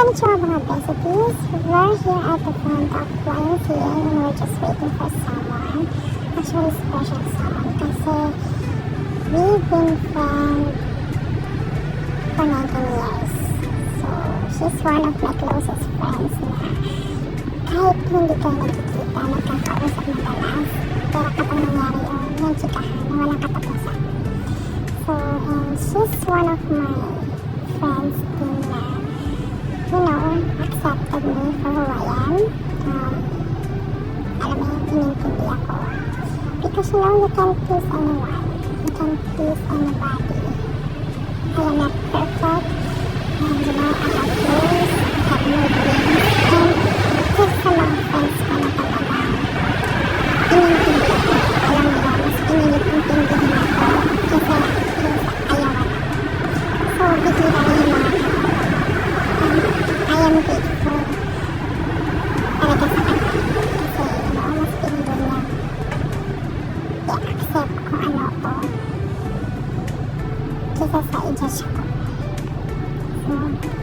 konnichiwa mga besties. We're here at the front of YMCA and we're just waiting for someone. Actually, special someone kasi we've been friends for 19 years. So, she's one of my closest friends na kahit hindi kayo nagkikita, nagkakausap madalas. Pero kapag nangyari yung chikahan na walang katapusan. So, and she's one of my friends din na, you know, accepted me for who I am. Alam mo yung inintindi ako. Because, you know, you can't please anyone. You can't please anybody. I am not perfect. And, you know, I have flaws, I have no dreams. And, there's a lot of friends ko na talagang inintindi ako. Alam mo ba, mas iniintindihin ako. Kasi, ayaw ako. So, bigla rin yung mga I am grateful talaga sa kanya kasi mas pinili niya i-accept kung ano ako kaysa sa i-judge ko. So,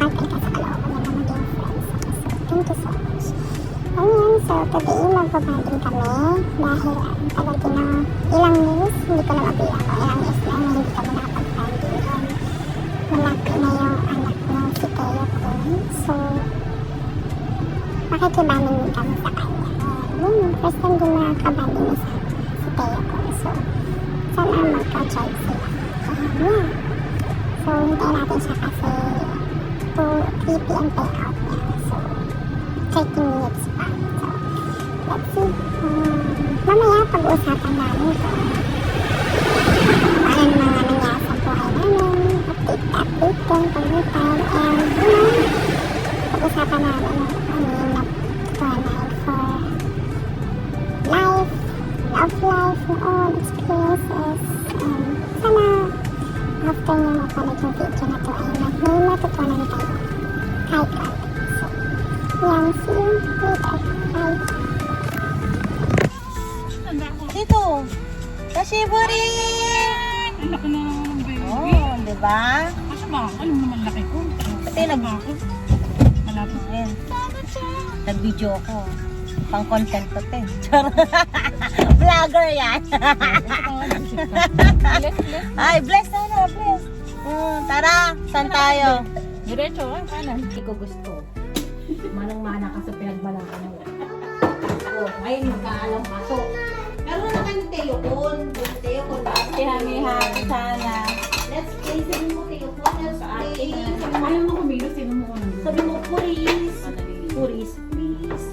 pagkal ka sa kalooban niya na maging friends ako. So, thank you so much. Ayan, so today magbabanding kami dahil tagal din na ilang years, hindi ko na mabilang ko, ilang years na hindi kami nakapag-banding and malaki na yung anak ng si Teo ko. So, makikibanding din kami sa kanya. Yun, first time din makakabanding ni si Teo ko. So, sana magka-child sila. Yeah. So, hintayin natin siya kasi 3 p.m. payout niya. So, 30 minutes pa. So, let's see. Mamaya pag-uusapan namin kung ano mga nangyari sa buhay namin, update din, pag-upan, and you know, pag-usapan namin ano yung natutunan for life, love life, and all experiences, and sana after nyo mapanood yung video na to ay may matutunan kayo kahit lang. So, yan, see you later. Bye! Dito. Kashiburi! Ang laki na ng baby. Oh, di ba? Kasi ba? Ano naman laki ko? Pati Malapit. Ayan. Nag-video ako. Pang content ko, te. Vlogger yan. Ay, bless na, bless. Tara, saan tayo? Diretso, ay kanan. Hindi ko gusto. Manang-mana ka sa pinagbalaan mo. Ngayon magkaalam ka to. Pero na kayo Teo Kun. Teo Kun. Hami-hami sana. Let's play. Sabi mo Teo Kun. Let's play. Ayaw mo kumilos, sino mo ko nandun? Sabi mo Puris. Puris, please.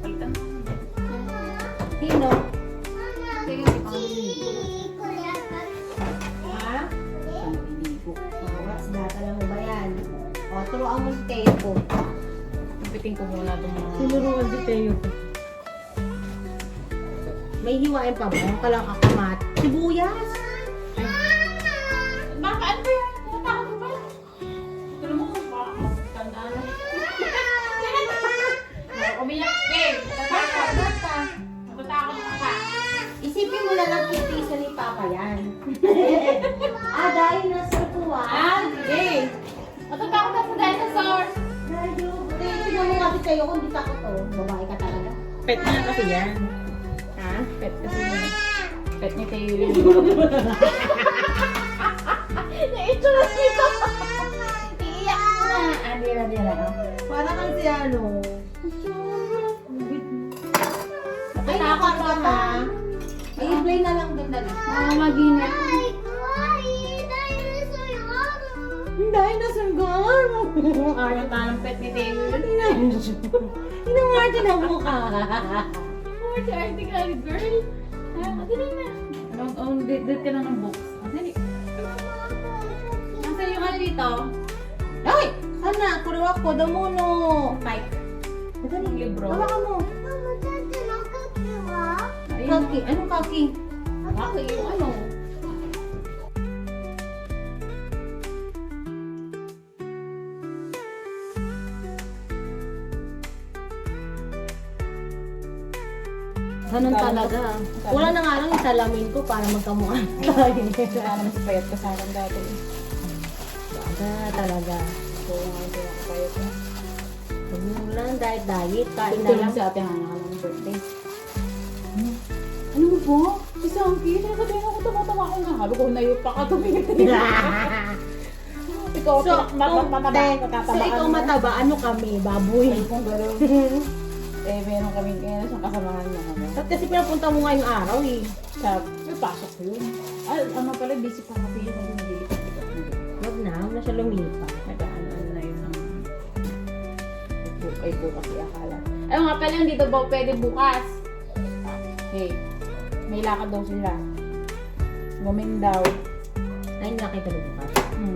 Palitan mo. Sino? Sige, si Pangin. Ha? Sinatala mo ba yan? O, turuan mo si Teo Kun. Piting ko muna itong mga... Tinuruan si Teo Kun. May hiwain pa ba? Kalang akamat. Sibuyas. Baka ano ba yan? Natakot mo ba? Ito mo kung baka tandaan na. Umiyak, babe. Natatakot ka. Natatakot ka pa. Isipin mo na lang kitisa ni Papa yan. Dinosaur po Sige. Natatakot ka sa dinosaur. Tignan mo kasi kayo kung di takot to. Babae ka talaga. Pet niya kasi yan. Ha? Pet kasi yan. Pet ni Tayo yun. Na-itulas nito. Iiyak na. Dira. Para kang si ano. Ay, nakakatawa ka. Ay, play na lang din dali. Maginip. Dinosaur girl! Ayaw tayo ng pet ni Tayo yun. Inumarte na mukha. Oh, si Artie ka, girl. Dali na. Date ka na ng books. Dali. Nasaan yung ano dito? Ay! Sana, kuruwa ko, damuno. Mike. Madali, Yung libro. hawakan mo. Ayun. Kaki, anong kaki? Ako yung ano. Ganun talaga. Wala na nga lang yung salamin ko para magkamukha tayo. Kaya naman si Payat ka sa akin dati. Talaga. So, nga ito yung kapayat mo. ng diet. Kain na Ito lang lang. si ate Hana ka ng birthday. Ano mo po? Si Sangki, sinasabihin ako tama-tama ko na. Sabi ko, nayo pa ka tumingin. Ikaw, So, matataba. ikaw mataba, ano kami, baboy. Ay, kung gano'n. Eh, meron kaming kaya siyang kasamahan niya kami. At kasi pinapunta mo ngayong araw eh. Sa, may pasok ko yun. Ano pala, busy pa kasi yun. Huwag na siya lumipa. Nag-ano na yun ng... Ay, bukas akala. Ay, nga pala, hindi daw ba pwede bukas? Okay. May lakad daw sila. Women daw. Ay, nakita mo bukas.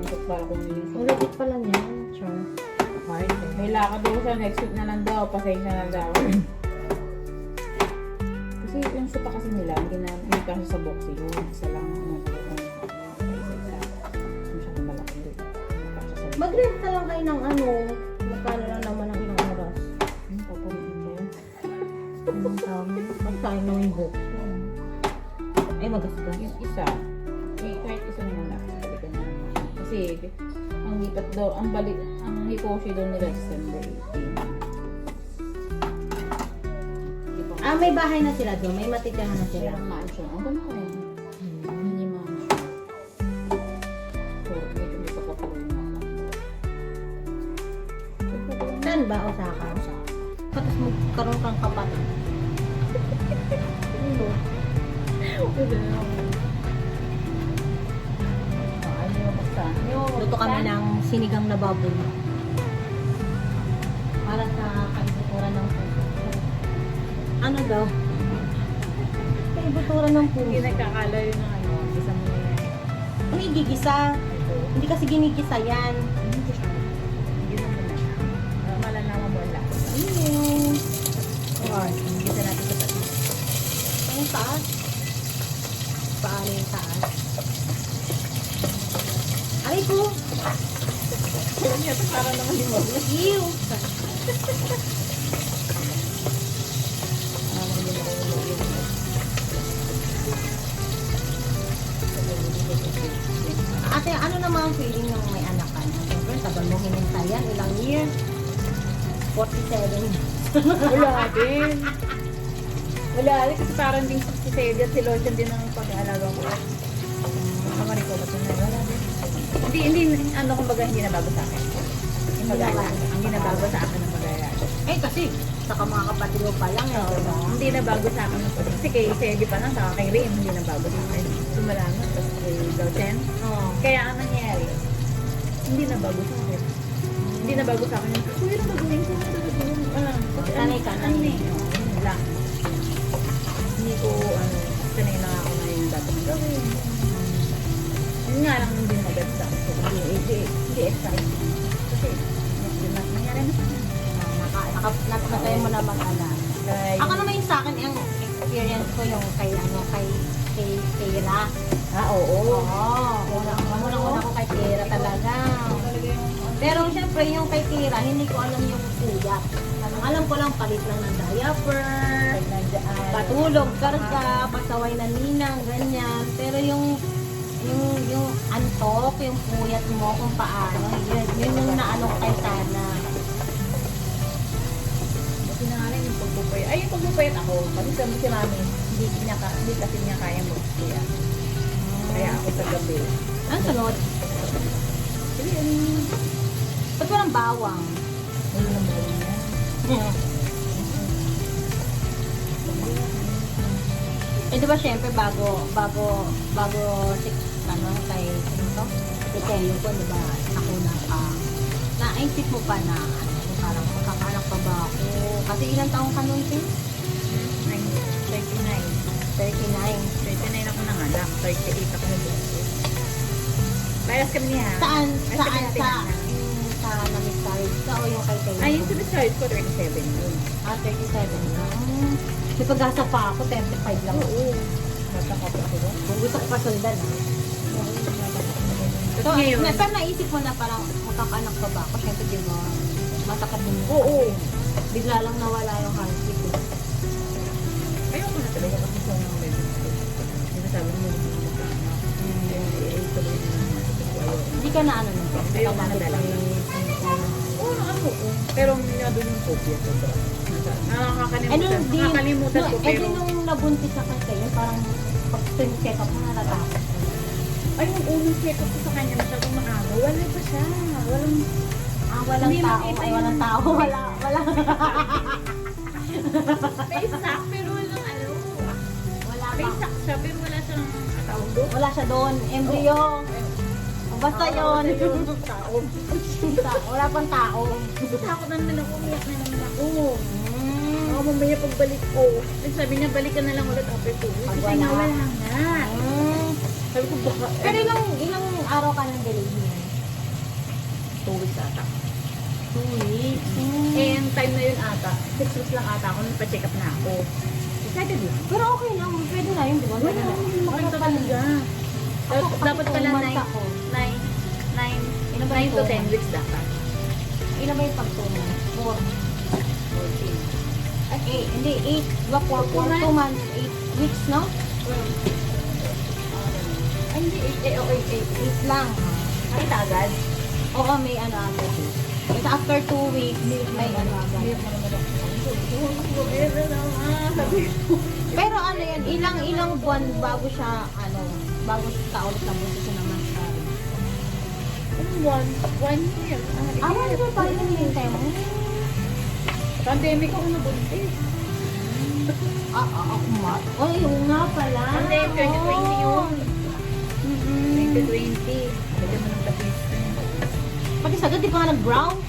Tapos para kung Ulit pa lang yan. Sure. Hard eh. may lakad daw siya, next week na lang daw, pasensya na daw. Kasi yung sopa kasi nila, hindi kasi sa box yun. Isa lang yung isa-isa. Hindi siya malaki doon. Mag-rent na lang kayo ng ano. Magkano lang naman ang ilang oras. Papunin ba yun? Pagkain ng yung book. Ay, magasgas. Yung isa, kahit isa naman lang, balikan na naman. Kasi, ang lipat daw, ang hikoshi daw nila December 18. Ah, may bahay na sila doon. May matitirahan na sila. Silang mansion. Ang ganda ko yun. Mini mansion. So, medyo may pagkatuloy na lang. Saan ba? Osaka? Tapos magkaroon kang kapatid. Ano yung basta? Luto kami ng sinigang na baboy. Para sa kaibuturan ng puso. Ano daw? Kaibuturan ng Hindi puso. nagkakalayo ng ano, isang mga Hindi gigisa. Hindi kasi ginigisa yan. Hindi naman na. Malalaman mo lang. Ayun. Or, gisa natin sa tabi. Ang taas. Paano yung taas? Aray ko! Kaya ito parang naman yung wag. Ew! Ate, ano naman ang feeling ng may anak ka na? Siyempre, tagal mo hinintayan. Ilang year? 47. Wala din. Wala din kasi parang din si Sadie at si Lotion din ang pag-aalaga ko. Kamari ko ba ito na? Wala din. Hindi, ano kumbaga hindi na bago sa akin. Hindi na bago sa akin ang pag-aalaga. Eh, kasi, saka mga kapatid mo pa lang eh, diba? Hindi na bago sa akin ang pag-aalaga. Kasi kay Sadie pa lang, saka kay Rim, hindi na bago sa akin. Sumala na, tapos kay Lotion. Oo. Kaya ang nangyari, hindi na bago sa akin. Hindi na bago sa akin. Kuya na gagawin ko. Sanay ka na. Ano eh. Yun lang. Hindi ko, sanay na ako na yung dapat na gawin. Yun nga lang hindi maganda sa akin. Hindi exciting. Kasi, nangyari na sa akin. Nakapatay mo na mag-alam. Ako naman yung sa akin, yung experience ko yung kay Tera. Oo. Oo. Unang-una ko kay Tera talaga. Pero syempre yung kay Tera, hindi ko alam yung puyat. Ang alam ko lang, palit lang ng diaper, patulog, karga, pasaway na ninang, ganyan. Pero yung antok, yung puyat mo kung paano, yun yung naano kay Sana. Kasi na nga lang yung pagpupayat. Ay, yung pagpupayat ako. Kasi sabi si mami, hindi kasi niya kaya magpupayat. Kaya ako sa gabi. Ano sunod? Kasi ano yun? Ba't walang bawang? Ayun ang bawang niya. Eh, di ba syempre bago kay sino to? Kay Telio ko, di ba, nakuna ka. Naisip mo pa na, parang magkakaanak pa ba ako? Kasi ilang taong ka nun, Tim? 39. 39. 39 ako ng anak. 38 ako ng bunso. Parehas kami niya. Saan? Ay, Saan? sabi natin Sa, na. sa na-miscarriage ka o yung kay Telio? Ay, yung sinasarge ko 37 yun. 37 na. May pag-asa pa ako, 35 lang. Oo. Bata ka pa ako. Kung gusto ko pa sundan. So, Ngayon. pero naisip mo na parang magkakaanak pa ba ako? Siyempre, di ba, matakad din mo. Oo. Bigla lang nawala yung heartbeat. Ayoko na talaga kasi sa mga medyo. Sinasabi mo yung mga magkaanak. Tuloy na naman. Hindi ka na ano nito. Ayoko na talaga. Oo, ano ko. Pero nandun yung phobia sobra. Nakakalimutan ko Eh, pero... di nung nabuntis ako kayo, parang pag check up mo, natatakot. Ay, yung unang check up ko sa kanya, masyadong maaga. Wala pa siya. Walang Hindi tao. makita Ay, yun. walang tao. Wala. May sack, pero walang ano. Wala May pa. sack siya, pero wala siyang tawag doon. Wala siya doon. Embryo. Basta yun. Tao. Wala pang tao. Takot na naman ako, umiyak na naman ako. Mm. Ako mamaya pagbalik ko. Ay, sabi niya, balik ka na lang ulit after 2 weeks. Pag Kasi nga wala. wala nga. Mm. Sabi ko, baka... Pero ilang araw ka ng delivery yan? 2 weeks ata. 2 weeks. Eh, yung time na yun ata, 6 weeks lang ata ako, nung pa-check up na ako. Excited lang. Pero okay lang. Pwede na yun, di ba? Wala, hindi makita talaga. Dapat pala 9 to 10 weeks dapat. Ilan ba yung pagtungo? 4. 14. Ay, hindi. 8. Diba 4 months, 8 weeks, no? Ay, hindi, 8 lang. Nakita agad? Oo, may ano agad. Kasi after 2 weeks, may ano agad. Pero ano yan, ilang buwan bago siya, bago siya ulit na buntis siya naman sa... 1 year. Ano ba pa yung hintay mo? Pandemic ako nabuntis. Ako ma. Oh, yung nga pala. Pandemic, 2020 yun. Mm-hmm. 2020. Lagyan mo ng tapis. Pati sagad, di pa nga nag-brown.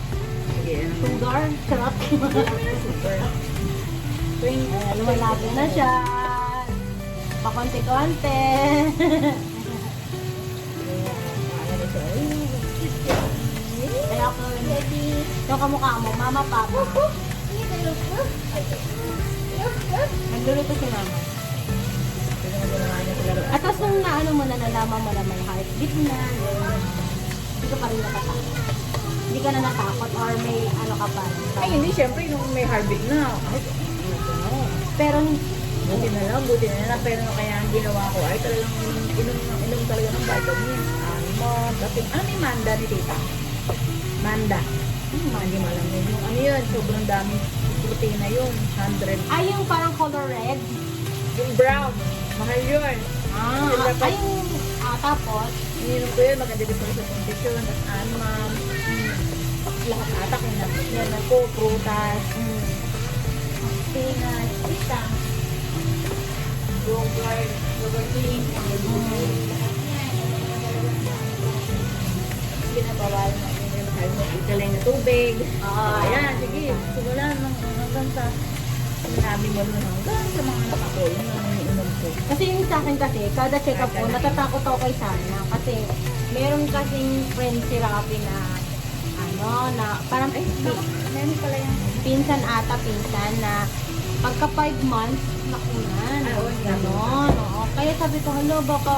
Sige, ano? Sugar. Sarap. Super. 20. Lumalabo na siya. Pakonti-konti. Kaya ako, yung kamukha mo, mama, papa. Nagluluto si mama. At tapos nung naano mo na nalaman mo na may heartbeat na, hindi ka pa rin natatakot. Hindi ka na natakot or may ano ka pa. Ay, hindi, syempre, nung may heartbeat na. Ay, Pero, buti na lang. Pero kaya ang ginawa ko ay talagang inom talaga ng vitamin. Kasi, may Manda ni tita? Manda. Hindi mo alam yun. Yung ano yun, sobrang daming protein na yun. 100. ay yung parang color red. Yung brown. Mahal yun. Tapos, Ininom ko yun, maganda din po sa kondisyon, at anmam, lahat ata yan ako, prutas, spinach, isang, yogurt, tea, binabawal na italay na tubig. Ayan, sige, simula hanggang sa sinabi mo nun hanggang sa mga anak ako, yun ang iniinom ko. kasi yung sa akin kasi, kada check-up ko, natatakot ako kay Sana. Kasi, meron kasing friend si Rafi na, na parang Meron pala yan. pinsan na pagka 5 months, nakunan. Oo, Ganon, oo. Kaya sabi ko, baka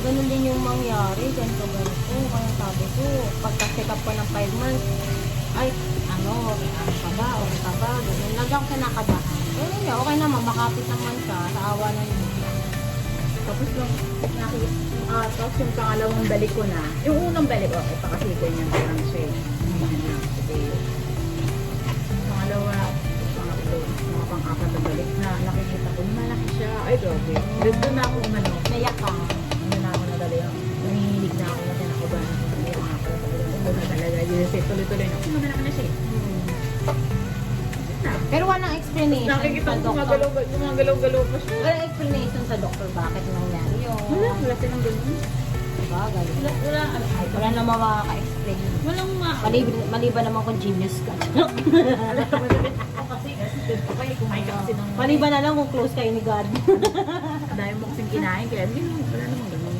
ganun din yung mangyari, ganito. Kaya sabi ko, pagka check up ko ng 5 months, ay, ka ba, ganun. Lagi ako kinakabahan. Pero yeah, okay naman, makapit naman siya, sa awa ng Tapos tapos yung pangalawang balik ko na, yung unang balik ko, pakasipin niya parang siya eh. Pangalawa, pangatlo, mga pang-apat na balik na nakikita ko, malaki siya. Ay, grabe. Doon na ako nayak ka. Doon na ako nadali. Nangihilig na ako na tinakabahan ako. Hindi ako nakapala. Doon na talaga. Yun, tuloy-tuloy na. Kung na siya eh. Pero walang explanation Nakikita sa ko doktor. gumagalaw-galaw pa siya. Walang explanation sa doktor bakit nangyari yun. Wala silang ganun. Bagay. Wala naman makaka-explain. Walang Maliban naman kung genius ka. Okay, kumain ka kasi ng... Maliban na lang kung close kayo ni God. Dahil mo kasing kinain, kaya hindi mo, wala namang ganun.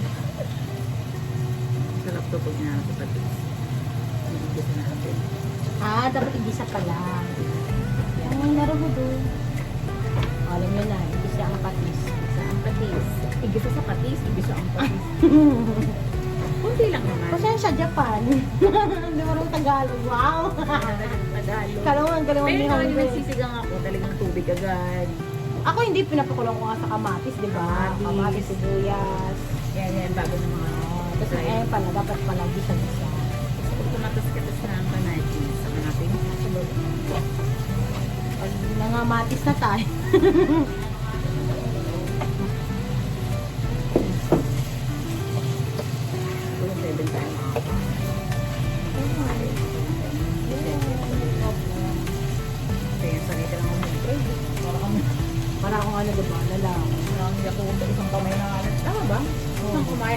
Sarap to pag ginanap sa pati. Hindi ko natin. Dapat igisa pala. Ang laro mo doon. Alam nyo na, igisa ang patis. Igisa ang patis. Igisa sa patis, igisa ang patis. Kunti lang naman. Pasensya, Japan. Hindi mo rin Tagalog. Wow! Tagalog. Kalawang Pero ni yung Hongkong. nagsisigang ako, talagang tubig agad. Ako hindi, pinapakulong ko nga sa kamatis, di ba? Kamatis, sibuyas. Yan, bago ng mga... Tapos ngayon pala, dapat pala gisa-gisa. Kung tumatas-katas na ang kanatis, saka natin. Namamatis na tayo. Kung 7 times. Kaya sanay ka lang mag-try. Para akong ano, diba? Nalang. Hindi ako isang kamay na alat. Tama ba? Isang kamay.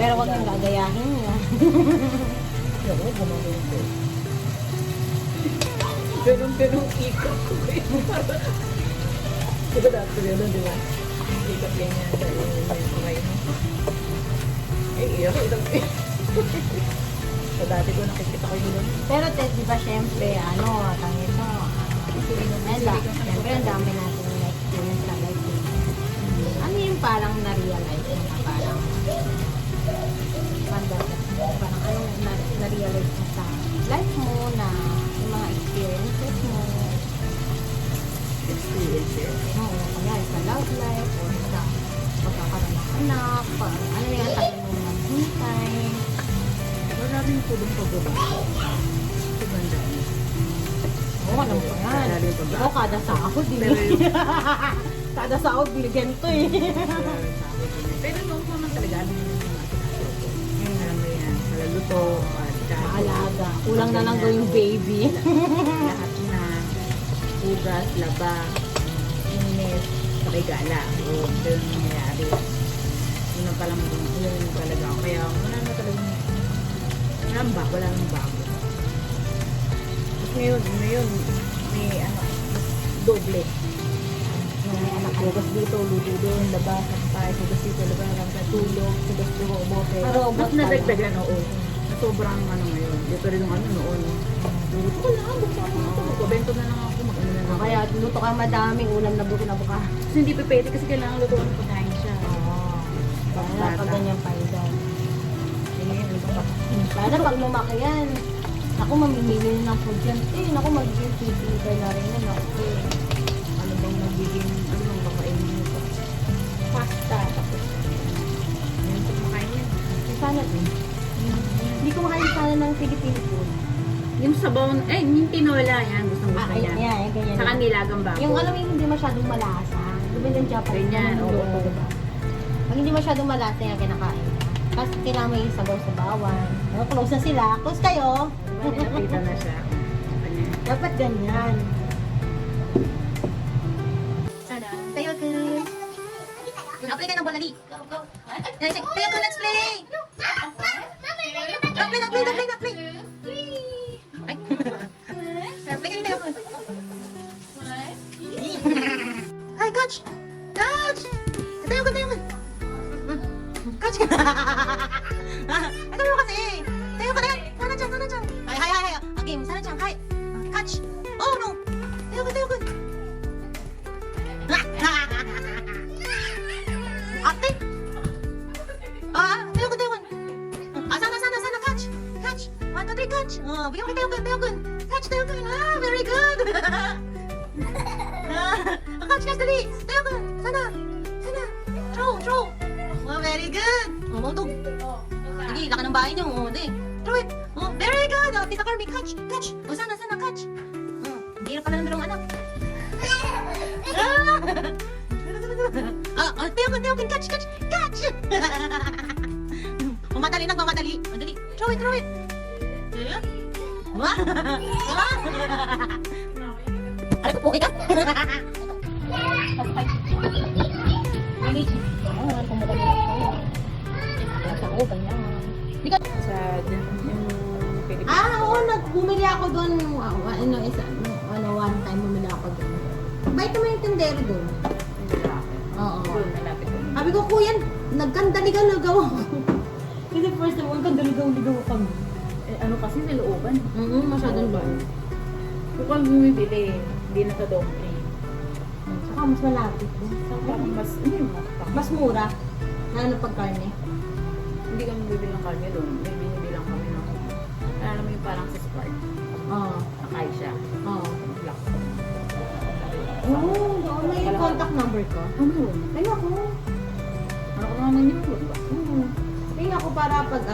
Pero wag nang gagayahin niya. Oo, gumagawin ko. Ganun ikot ko eh. Diba dati ganun, di ba? Ikot ganyan dahil may kamay mo. Eh, iyak ko isang So dati ko nakikita ko yun. Pero di ba syempre, ano, tangin mo, syempre ang dami natin na-experience sa life. Ano yung parang na-realize mo na parang parang anong na-realize mo sa life mo na yung mga experiences mo. Experiences. Oo, kaya sa love life or sa pagkakaroon ng anak, ano yung tagal mo maghintay. Wala rin tulong pagbabago. Maganda. Oo, alam ko yan. Wala rin pagbabago. Ikaw kada sahod, di Pero yung kada sahod, binigyan to eh. Pero noong naman talaga, ano yung mga sinasabi ko. Alam mo yan, malaluto, Maalaga. Kulang na lang gawing baby. lahat na hugas, laba, inis, sabay gala. O, ito yung nangyayari. Yun ang palang, yun talaga. Kaya wala na talagang, wala nang bago. Tapos ngayon, may ano, doble. May anak ko. Hugas dito, luto doon, labas, sakpay, hugas dito, labas, labas, tulog, hugas dito, bote. Robot Mas nadagdagan, oo. Na sobrang ano ngayon. Dito rin yung ano noon. Luto ko lang, buksan ako na ito. Magbabento na lang ako, mag-ano na lang. Kaya luto ka madaming ulam na buti na buka. Kasi hindi pa pwede kasi kailangan lutuan ng pagkain siya. Kaya pag ganyan pa yun. Sige, luto pa. Sana pag lumaki yan, ako mamimili na ng food yan. Ako magiging titigar na rin yan. Ako Ano bang nagiging, ano bang kakainin nito? Pasta, tapos. Ngayon ko kumakain yan. sana din. Hindi ko makain sana ng Filipino food. Yung sabaw, yung tinola yan, gustong gusto Ay, niya. yan, ganyan. Sa nilagang baboy. Yung alam mo yung hindi masyadong malasa. Diba yung Japanese? Ganyan, ano yung oo. luto, diba? Pag hindi masyadong malasa yung kinakain. Tapos kailangan mo yung sabaw sa bawan. Close na sila. Close kayo. Nakita na siya. Kanya. Dapat ganyan. Tayo ko. Apply ka ng balali. Tayo ko, let's play. Apply. Ay. Apply ka tayo ko. Ay, coach. Coach. Tayo ko. Coach. Ano mo kasi? Tayo ko na. Sana dyan. Hay. Okay, sana dyan. Hay. Catch. Oh, no. Tayo ko. Ate? Tayo ko. Sana. Catch. 1, 2, 3, catch. Bigyan ko tayo ko. Catch, tayo ko. Very good. Catch, dali. Tayo ko. Sana. Throw. Very good. Tug. Sige, laka ng bahay niyo. Throw it. Very good. Tita Carmi, catch. Sana, catch. Hindi na pala ng dalawang anak. Tayo ko, catch. Mamadali. Madali. Throw it. Alam ko po ka? Sa yung Pilipinas. Oo, bumili ako doon. One time bumili ako doon. Bait naman yung tindero doon. Oo. Doon, malapit doon. Sabi ko, kuya, nagkandaligaw ako. Kasi first time, nagkandaligaw kami. Ano kasi nilooban. Masyadong doon. Kung kung bumibili, hindi na sa doble. Saka mas malapit doon. Parang Mas mura. Lalo pag karne. hindi kami bibili ng karne doon. May binibili lang kami ng, alam mo yung parang sa Spark. Oo. Nakay siya. Oo. Black. Oo, may contact number ko. Ano? Ay, ako. Ano ko naman yun? Diba? Tingnan ko para pag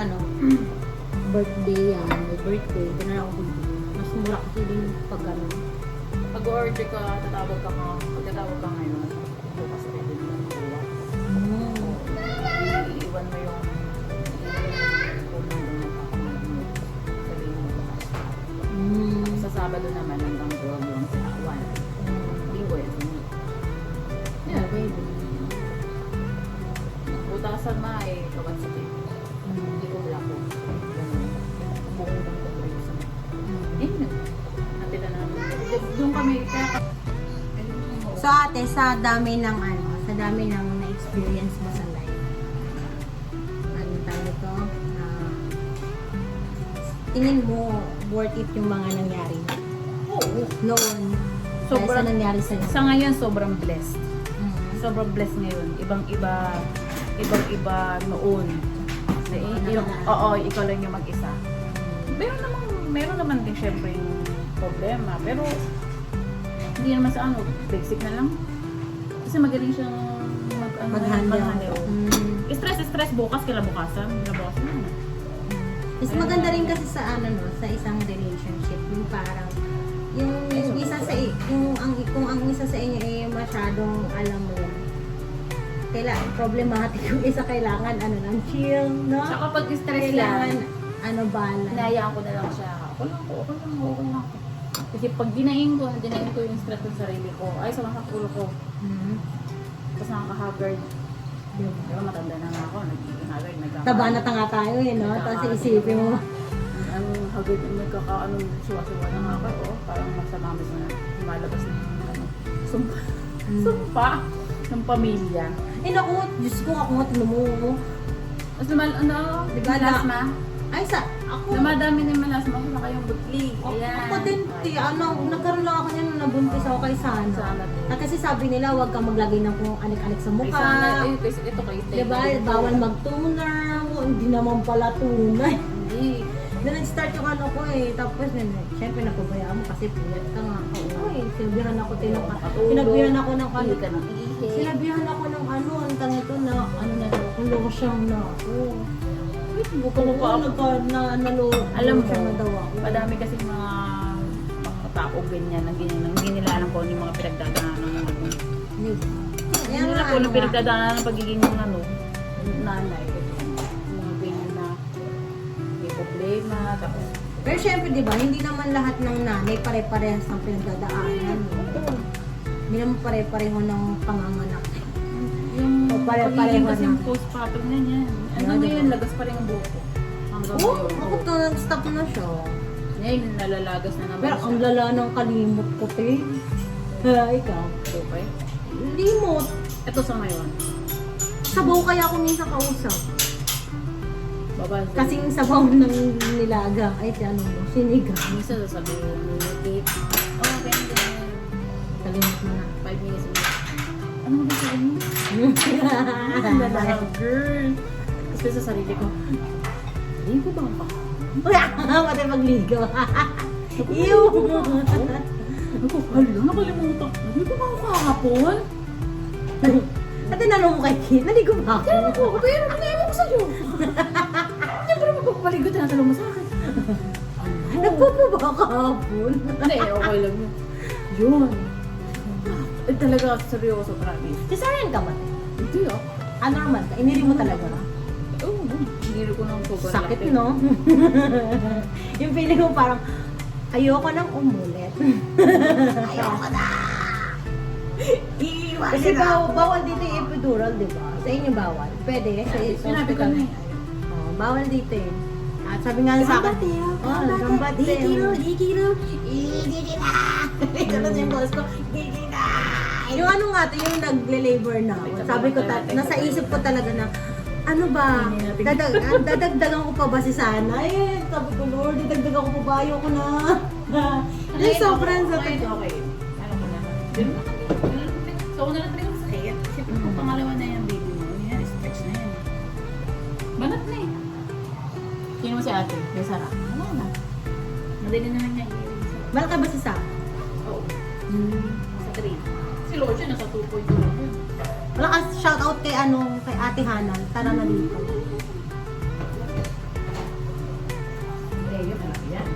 birthday yan, may birthday, ganun ako bibili. Mas mura kasi din pag Mag-order ka, tatawag ka nga. Pagkatawag ka ngayon, bukas pwede mo lang makuha. Iiwan mo yung sabihin mo bukas. Sa Sabado naman hanggang 12 yung sinakawan. Linggo yan sini. Yeah, baby. Butasan ma eh, kawat sa tip. Hindi ko wala ko. Buong ko ko rin sa. Natin na namin. Doon kami, kaya So ate, sa dami ng na-experience mo sa life, ano tayo ito? Tingin mo, worth it yung mga nangyari noon? Dahil sa nangyari sa'yo? sa ngayon, sobrang blessed. Sobrang blessed ngayon. Ibang-iba noon. Oo, ikaw lang yung mag-isa. Meron naman din syempre yung problema. Pero, hindi naman sa basic na lang. Kasi magaling siyang mag-handle. Stress bukas, kinabukasan. Mas maganda rin kasi sa sa isang relationship, yung parang yung isa sa kung ang isa sa inyo ay masyadong alam mo problematic, yung isa kailangan ng chill, no? Saka pag stress Kailangan lang, balance. hinayaan ko na lang siya. Okay lang ako. Kasi pag dinaing ko yung stress ng sarili ko, ay sama sa ulo ko. Tapos nakaka-haggard. Diba matanda na nga ako, nagiging haggard, Taba na tanga tayo no? Tapos isipin mo, ang haggard, suwa-suwa na nga ako, parang masamamis na lumalabas na yung sumpa ng pamilya. naku, Diyos ko, ako nga tinumuho. Tapos Diba, malasma. Ay, ako. Dumadami na yung malasma ko, saka yung butlig. Ayan. Ako din, nagkaroon lang ako niyan nung nabuntis ako kay Sana. Sana din. At kasi sabi nila, huwag kang maglagay ng kung anik-anik sa Ay, mukha. sana, kasi ito kayo. Diba, bawal mag-toner. Hindi naman pala tunay. Hindi. Doon nag-start yung ko Tapos, syempre, napabayaan mo kasi puyat ka nga. Ay, sinabihan ako ng Sinabihan ako ng Hindi ka nang iihi. Sinabihan ako ng ang tanga ito na, na daw, kung losyang na ako. Buka mo pa ako. Alam mo, mo, na daw ako. Madami kasi mga tao ganyan, hindi nila alam kung ano yung mga pinagdadaanan ng Hindi nila kung ano pinagdadaanan ng pagiging nanay. Mga ganyan na may problema, tapos Pero syempre, di ba, hindi naman lahat ng nanay pare-parehas ng pinagdadaanan. Hindi naman pare-pareho ng panganganak. yung O, pare-pareho pagiging kasi na. yung postpartum na yan. Ano Yeah, ngayon, diba? lagas pa rin ang buhok ko. Hanggang Oo, ngayon. ako to, nag-stop na siya. Ngayon, nalalagas na naman Pero siya. ang lala ng kalimot ko, te. Ikaw. Okay. Limot. Ito sa ngayon. Sabaw kaya ako minsan kausap. Babasa. Kasing sabaw ng nilaga. Ay, sinigang. minsan sasabihin, tip. Oh, ganda. Kalimot mo na. 5 minutes ulit. Ano ba sa inyo? Girl. Kasi sa sarili ko, ligo ba ako? Pati magligaw. Ew! Ako, hala, nakalimutan. Ligo ba ako kahapon? At tinanong mo kay Kit, naligo ba ako? Ako, pero naiwan ko sa'yo. Siyempre magpapaligo, tinatanong mo sa akin. Nagpupo ba kahapon? Hindi, okay lang yun. Yun. Eh, talaga, seryoso, promise. Cesarean ka ba? Hindi ah. Normal ka? Iniri mo talaga? Oo, hindi ko nang sobrang Sakit, laki. no? Yung feeling mo parang, ayoko nang umulit. Ayoko na! Iiwan kasi bawal dito yung epidural, di ba? Sa inyo bawal. Pwede. Sa Sinabi ko hospital. na eh. Bawal dito eh. At sabi nga sa akin, gambate. Gigiro. Ito na yung boss ko, gigina. Yung ano nga to, yung nagle-labor na ako. Sabi ko, nasa isip ko talaga na, ano ba, dadagdagan ko pa ba si Sana? Eh, sabi ko, Lord, dadagdagan ko pa ba? Ayoko na. Yung sobrang sakit. Okay. Ano ko na. So, una na talaga masakit. Siyempre, kung pangalawa na yung baby mo, yan, stretch na yan. Banat na eh. Sino mo si ate? May Sara. Ano na? Madali na lang niya i-release. Malaki ba si Sana? Oo. Nasa 3. Si Lotion nasa 2.2. Wala ka shoutout kay Ate Hanan. Tara na dito. Hindi, yun. Malaki yan.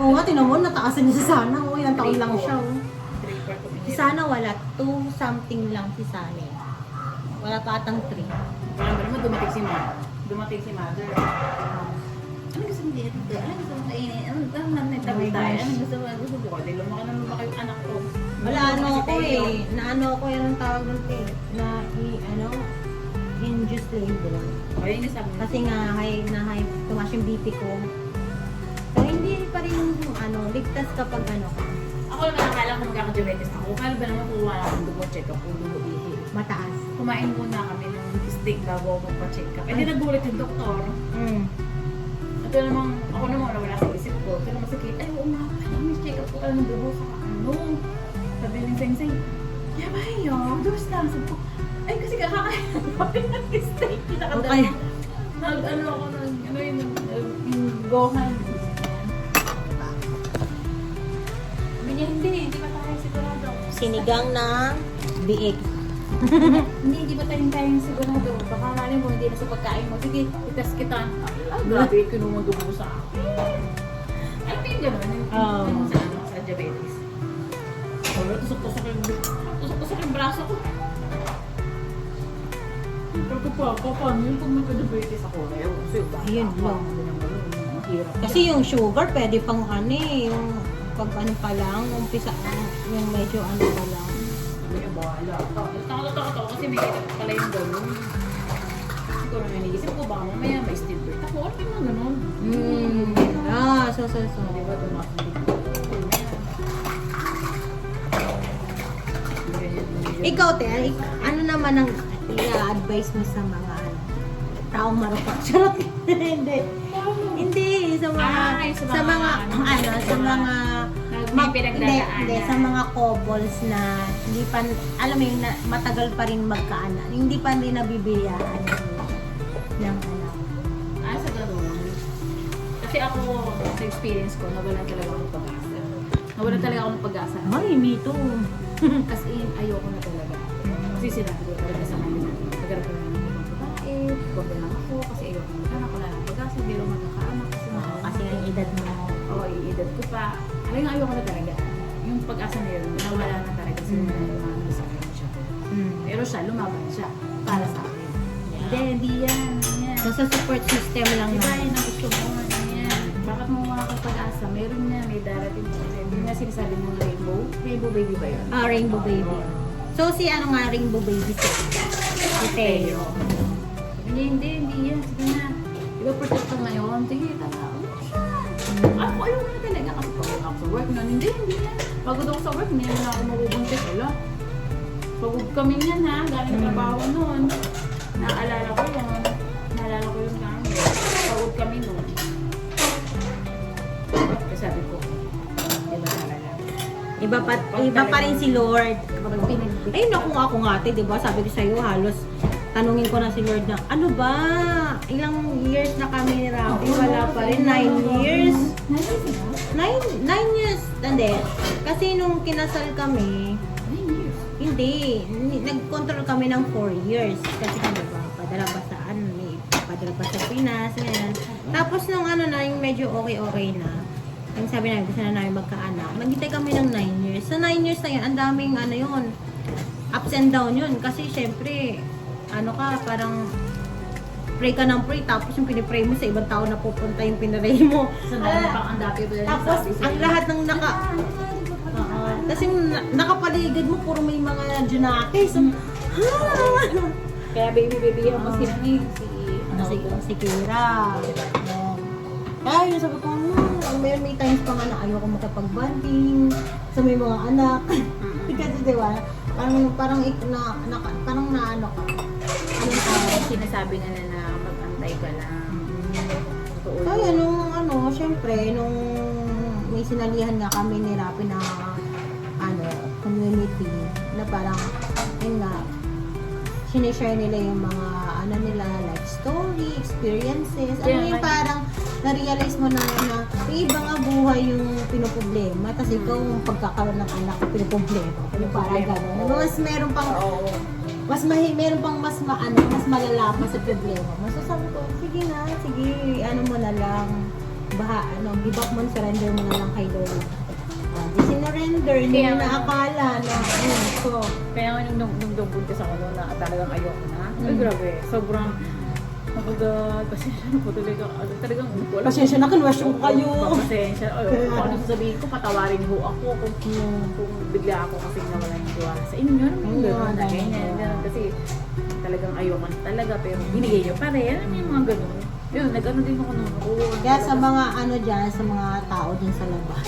Oo nga, tinan mo, nataasan niya si Sana. Oo, ilang taon lang siya. Oh. 3-4 ko Si Sana wala, 2 something lang si Sana. Wala pa atang 3. Parang ba naman dumating si mother. Ano gusto mo dito? Ano gusto mo kainin? Ano naman tabi tayo? Ano gusto mo? Gusto ko. Dahil lumaki yung anak ko. Wala, ano ako eh. Naano ako yun ang tawag ng induced labor. O yun yung sabi mo. Kasi nga, tumaas yung BP ko. So, hindi pa rin ligtas kapag ka. Ako naman akala ko magkaka-diabetes ako. Kaya ba naman kung wala akong dugo check up kung dugo ihi. Mataas. Kumain muna kami ng steak bago ako magpa-check up. Eh di nagulat yung doktor. Ito namang, ako naman wala sa isip ko. Pero masakit, ay oo nga, may check up ko ka ng dugo sa ano. Sabi ng sensei, ba yun? Dos lang. Sabi ko, ay kasi kakakain ng steak. Okay. Ano ako nun, yung gohan. Hindi ba tayo sigurado? Sinigang na biik. Hindi ba tayo sigurado? Baka mali mo, hindi na sa pagkain mo. Sige, itas kita. Grabe, kinumudugo sa akin. Alam mo yung gano'n? Yung sa diabetes. Tusok-tusok yung braso ko. Pero paano yung pag nagka-diabetes ako? Ayun lang. Mahirap. Kasi yung sugar, pwede pang yung pag pa lang, umpisa yung medyo pa lang. Hindi ba? Takot ako kasi may edad pala yung gano'n. Siguro na iniisip ko, baka mamaya may stillbirth ako. Ano yung mga gano'n? So. Di ba tumakas na dito? Ikaw, te, ano naman ang i-advise mo sa mga taong marupok? Charot. Hindi, sa mga couples na hindi pa, alam mo yun, matagal pa rin magkaanak. Hindi pa rin nabibiyaan ng anak. Sa gano'n. Kasi ako, sa experience ko, nawalan talaga ako ng pag-asa. Nawalan talaga ako ng pag-asa. Ay, me too. As in, ayoko na talaga. Kasi sinabi ko talaga sa kanila. Magharap ko na ng ibang babae, huwag na lang ako, kasi ayoko na magkaanak, wala lang pag-asa, hindi rin magkakaanak. Kasi ang edad mo. Oo, i-edad ko pa. Alam nga, ayoko na talaga. Yung pag-asa na yun, nawala na talaga kasi lumabas sa akin siya. Pero siya, lumaban siya para sa akin. Hindi yan. So, sa support system lang Diba naman. yun ang gusto mo? Yan. Bakit mo makakapag-asa? Meron na, may darating mo. Hindi nga sinasabi ng rainbow. Rainbow baby ba yun? Rainbow baby. So, si ano nga rainbow baby si Teo. Hindi yan. Sige na. Diba protect ka ngayon? Sige, tala. Ako, ayaw na talaga kasi pagod ako sa work na. Hindi yan. Pagod ako sa work, hindi na ako mabubuntis. Wala. Pagod kami yan ha. Galing na trabaho noon. Naalala ko yun. Naalala ko yung gamit. Pagod kami noon. Kasi sabi ko, diba naalala? Iba pa rin si Lord. Ayun ako nga ate, di ba? Sabi ko sa'yo, halos tanungin ko na si Lord na, ano ba? Ilang years na kami ni Rafi? Wala pa rin. 9 years. 9 years. Hindi. Kasi nung kinasal kami, 9 years. hindi. Nag-control kami ng 4 years. Kasi di ba, padala pa sa padala pa sa Pinas, ganyan. Tapos nung yung medyo okay na, ang sabi namin, gusto na namin magkaanak. Naghintay kami ng 9 years. Sa 9 years na yun, ang daming yun, ups and down yun. Kasi syempre, parang pray ka ng pray, tapos yung pinipray mo sa ibang tao na pupunta yung pinaray mo. Sa dami pang ang dati ba yan? Tapos, ang lahat ng kasi nakapaligid mo, puro may mga Junates. Kaya baby yan mo Si Kira. Kaya yun, sabi ko, may times pa nga na ayoko makapag-banding sa may mga anak. Kasi diba, parang naano ka. Sinasabi na mag-antay ka lang. Kaya syempre, nung may sinalihan nga kami ni Rafi na community, na parang, yun nga, sinishare nila yung mga life story, experiences. Yung parang na-realize mo na yung iba nga buhay yung pinoproblema, tapos ikaw yung pagkakaroon ng anak pinoproblema. Yung parang gano'n. Meron pang mas malala pa sa problema. So sabi ko, sige, mo na lang, give up mo, surrender mo na lang kay Lord. Di sinurrender, hindi Kaya mo nga. naakala na, so, Kaya nga nung buntis ako noon na talagang ayoko na. Ay, grabe. Sobrang pasensya na po talaga. Talagang wala. pasensya na, kinwestiyon ko kayo. Pasensya. Ay, kung ano sasabihin ko, patawarin ho ako kung bigla ako kasi nawala yung tiwala sa inyo. Gano'n na ganyan. Kasi talagang ayoko na talaga. Pero binigay nyo pa rin. Alam mo yung mga gano'n. Yun, nag-ano din ako noon. Kaya sa mga ano dyan, sa mga tao dyan sa labas,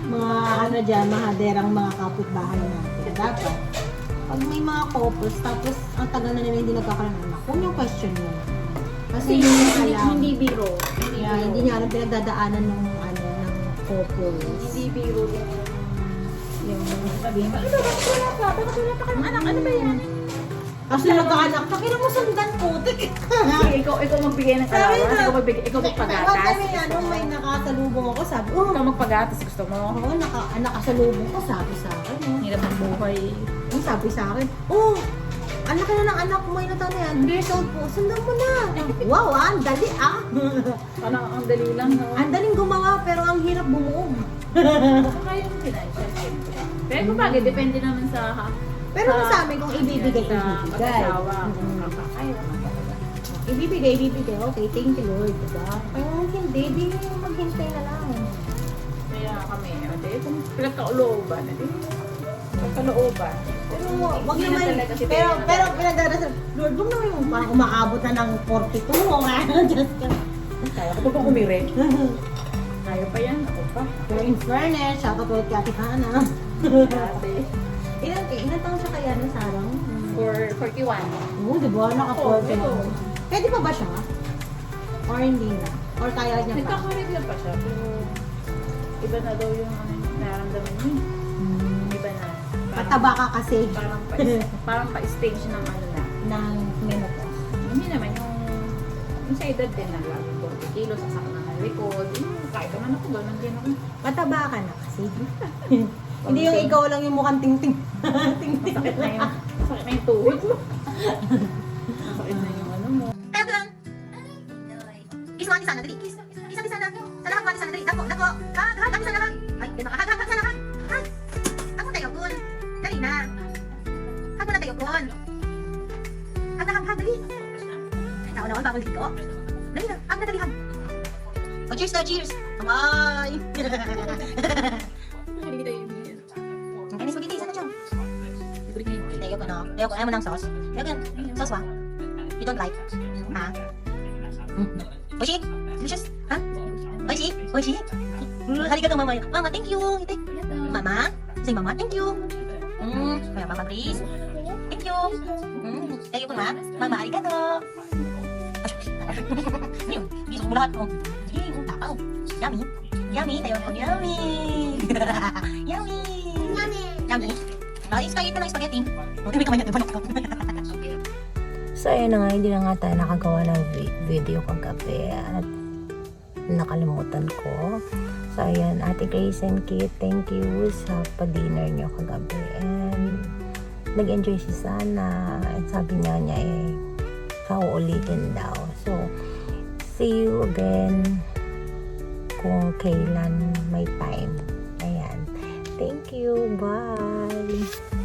mga ano dyan, mahaderang mga kapitbahay natin, dapat, pag may mga couples, tapos ang tagal na nila hindi nagkakaroon ng anak, huwag niyong question yun. Kasi hindi niya alam. Hindi biro. Yeah, hindi niya alam pinagdadaanan ng ano, ng couples. Hindi biro yung sabihin. Bakit wala ka? Bakit wala ka kayong anak? Ano ba yan? Tapos na nagkaanak, pakita mo sundan putik. Ikaw magbigay ng Sabi allowance, na. ikaw magbigay, ikaw magpagatas. Kami ano, may nakasalubong ako, sabi, Ikaw magpagatas, gusto mo. oo, nakasalubong ko, sabi sa akin, Hirap ng buhay. Ang sabi sa akin, anak ka na ng anak mo, ino na yan, years old po, sundan mo na. Wow, ang dali Parang ang dali lang, no? Ang daling gumawa, pero ang hirap bumuog. Baka kaya yung financial, siyempre. Pero kung bagay, depende naman sa... Pero kung sa amin, kung ibibigay, sa ibibigay. mag-asawa, kung kaya naman talaga. Ibibigay. Okay, thank you Lord, diba? Kung hindi, di maghintay na lang. Kaya kami, kung pinagkaulooban, pagkalooban. Pero wag Hindi na naman, talaga si pero Pera. pinagdarasal, Lord, wag naman yung parang umaabot na ng 42 o ano, just ka. Kaya ko pag kumire. Kaya pa yan, ako pa. Pero in fairness, shoutout ulit kay Ate Hana. Dati. Ilan taon siya kaya na Sarang? For 41. Oo, di ba? Naka-40 na. Oo. Pwede pa ba siya? Or hindi na? Or kaya niya pa? Nagkakaregla pa siya, pero iba na daw yung nararamdaman niya. Iba na. Pataba ka kasi Parang pa-stage ng ano na. ng menopause. Hindi naman yung sa edad din na lagi 40 kilos, sasak na ng likod. Kahit naman ako, gano'n din ako. Pataba ka na kasi. Hindi yung ikaw lang yung mukhang ting-ting. Ting-ting. Sakit na yung tuhod mo. Sakit na yung ano mo. Kaya doon. Kiss mo ate sana, dali. Kiss ate sana. Sana hag mo ate sana, dali. Dako. Hag ate sana, hag. Ay, hag sana, hag. Hag. Hag mo tayo, Kun. Dali na. Hag mo na tayo, Kun. Hag na, hag, dali. Ay, tao naman, bawal dito. Dali na, hag na, dali, hag. Oh, cheers na, cheers. Come on. Ay, may spaghetti, sana dyan. Tayo ko, no? Tayo ko, ayaw mo ng sauce. Tayo ko, sauce ba? You don't like? Ha? Oishi? Delicious? Ha? Oishi? Oishi? Arigato, mama. Mama, thank you. Mama? Say, mama, thank you. Kaya, mama, please. Thank you. Tayo ko, ma. Mama, arigato. Ayun, gusto mo lahat. Sige, takaw. Yummy. Yummy. Tayo ko, yummy. Yummy. Yummy. Spaghetti na, spaghetti. May kamay natin, panok. So ayun na nga, hindi na nga tayo nakagawa ng video kagabi at nakalimutan ko. So ayun, Ate Grace and Kit, thank you sa pa-dinner nyo kagabi. And nag-enjoy si Sana. At sabi nga niya sa uulitin daw. So, see you again kung kailan may time. Ayan. Thank you. Bye.